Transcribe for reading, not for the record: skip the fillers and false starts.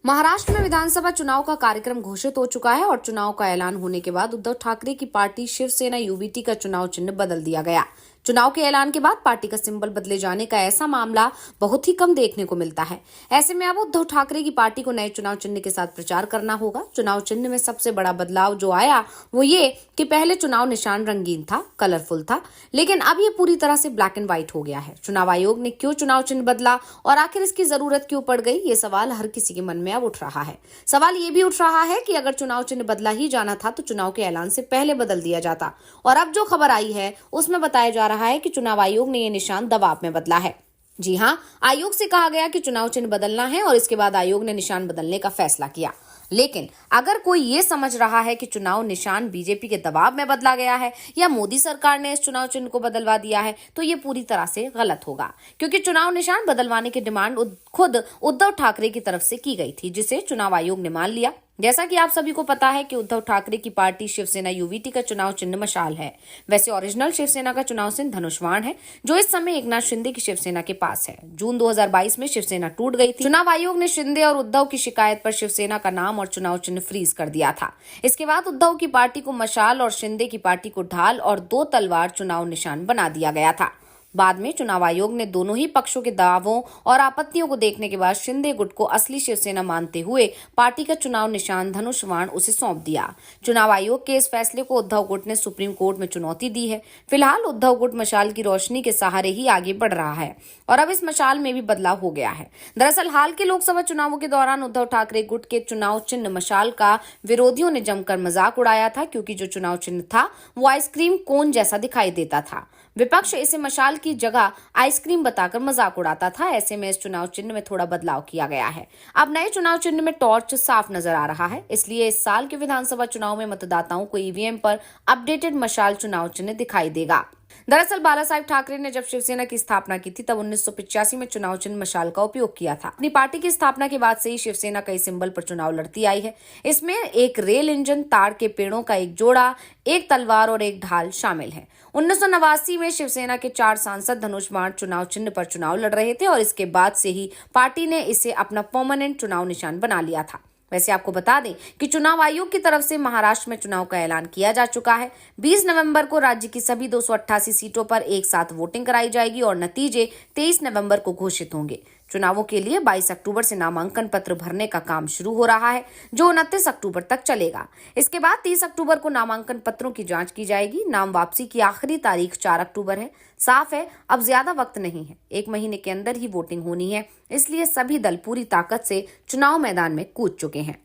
महाराष्ट्र में विधानसभा चुनाव का कार्यक्रम घोषित हो चुका है और चुनाव का ऐलान होने के बाद उद्धव ठाकरे की पार्टी शिवसेना यूवीटी का चुनाव चिन्ह बदल दिया गया। चुनाव के ऐलान के बाद पार्टी का सिंबल बदले जाने का ऐसा मामला बहुत ही कम देखने को मिलता है। ऐसे में अब उद्धव ठाकरे की पार्टी को नए चुनाव चिन्ह के साथ प्रचार करना होगा। चुनाव चिन्ह में सबसे बड़ा बदलाव जो आया वो ये कि पहले चुनाव निशान रंगीन था, कलरफुल था, लेकिन अब ये पूरी तरह से ब्लैक एंड व्हाइट हो गया है। चुनाव आयोग ने क्यों चुनाव चिन्ह बदला और आखिर इसकी जरूरत क्यों पड़ गई, ये सवाल हर किसी के मन में अब उठ रहा है। सवाल ये भी उठ रहा है कि अगर चुनाव चिन्ह बदला ही जाना था तो चुनाव के ऐलान से पहले बदल दिया जाता। और अब जो खबर आई है उसमें बताया जा रहा है कि चुनाव आयोग ने ये निशान दबाव में बदला है। जी हां, आयोग से कहा गया कि चुनाव चिन्ह बदलना है और इसके बाद आयोग ने निशान बदलने का फैसला किया। लेकिन अगर कोई ये समझ रहा है कि चुनाव निशान बीजेपी के दबाव में बदला गया है या मोदी सरकार ने इस चुनाव चिन्ह को बदलवा दिया है तो ये पूरी तरह से गलत होगा, क्योंकि चुनाव निशान बदलवाने की डिमांड खुद उद्धव ठाकरे की तरफ से की गई थी, जिसे चुनाव आयोग ने मान लिया। जैसा कि आप सभी को पता है कि उद्धव ठाकरे की पार्टी शिवसेना यूवीटी का चुनाव चिन्ह मशाल है। वैसे ओरिजिनल शिवसेना का चुनाव चिन्ह धनुष्वाण है, जो इस समय एकनाथ शिंदे की शिवसेना के पास है। जून 2022 में शिवसेना टूट गई थी। चुनाव आयोग ने शिंदे और उद्धव की शिकायत पर शिवसेना का नाम और चुनाव चिन्ह फ्रीज कर दिया था। इसके बाद उद्धव की पार्टी को मशाल और शिंदे की पार्टी को ढाल और 2 तलवार चुनाव निशान बना दिया गया था। बाद में चुनाव आयोग ने दोनों ही पक्षों के दावों और आपत्तियों को देखने के बाद शिंदे गुट को असली शिवसेना मानते हुए पार्टी का चुनाव निशान धनुष्वाण उसे सौंप दिया। चुनाव आयोग के इस फैसले को उद्धव गुट ने सुप्रीम कोर्ट में चुनौती दी है। फिलहाल उद्धव गुट मशाल की रोशनी के सहारे ही आगे बढ़ रहा है और अब इस मशाल में भी बदलाव हो गया है। दरअसल हाल के लोकसभा चुनावों के दौरान उद्धव ठाकरे गुट के चुनाव चिन्ह मशाल का विरोधियों ने जमकर मजाक उड़ाया था, क्योंकि जो चुनाव चिन्ह था वो आइसक्रीम कोन जैसा दिखाई देता था। विपक्ष इसे मशाल की जगह आइसक्रीम बताकर मजाक उड़ाता था। ऐसे में इस चुनाव चिन्ह में थोड़ा बदलाव किया गया है। अब नए चुनाव चिन्ह में टॉर्च साफ नजर आ रहा है, इसलिए इस साल के विधानसभा चुनाव में मतदाताओं को ईवीएम पर अपडेटेड मशाल चुनाव चिन्ह दिखाई देगा। दरअसल बाला साहेब ठाकरे ने जब शिवसेना की स्थापना की थी तब 1985 में चुनाव चिन्ह मशाल का उपयोग किया था। अपनी पार्टी की स्थापना के बाद से ही शिवसेना कई सिंबल पर चुनाव लड़ती आई है। इसमें एक रेल इंजन, ताड़ के पेड़ों का एक जोड़ा, एक तलवार और एक ढाल शामिल है। 1989 में शिवसेना के 4 सांसद धनुष्वाण चुनाव चिन्ह पर चुनाव लड़ रहे थे और इसके बाद से ही पार्टी ने इसे अपना परमानेंट चुनाव निशान बना लिया था। वैसे आपको बता दें कि चुनाव आयोग की तरफ से महाराष्ट्र में चुनाव का ऐलान किया जा चुका है। 20 नवंबर को राज्य की सभी 288 सीटों पर एक साथ वोटिंग कराई जाएगी और नतीजे 23 नवंबर को घोषित होंगे। चुनावों के लिए 22 अक्टूबर से नामांकन पत्र भरने का काम शुरू हो रहा है, जो 29 अक्टूबर तक चलेगा। इसके बाद 30 अक्टूबर को नामांकन पत्रों की जांच की जाएगी। नाम वापसी की आखिरी तारीख 4 अक्टूबर है। साफ है, अब ज्यादा वक्त नहीं है, 1 महीने के अंदर ही वोटिंग होनी है, इसलिए सभी दल पूरी ताकत से चुनाव मैदान में कूद चुके हैं।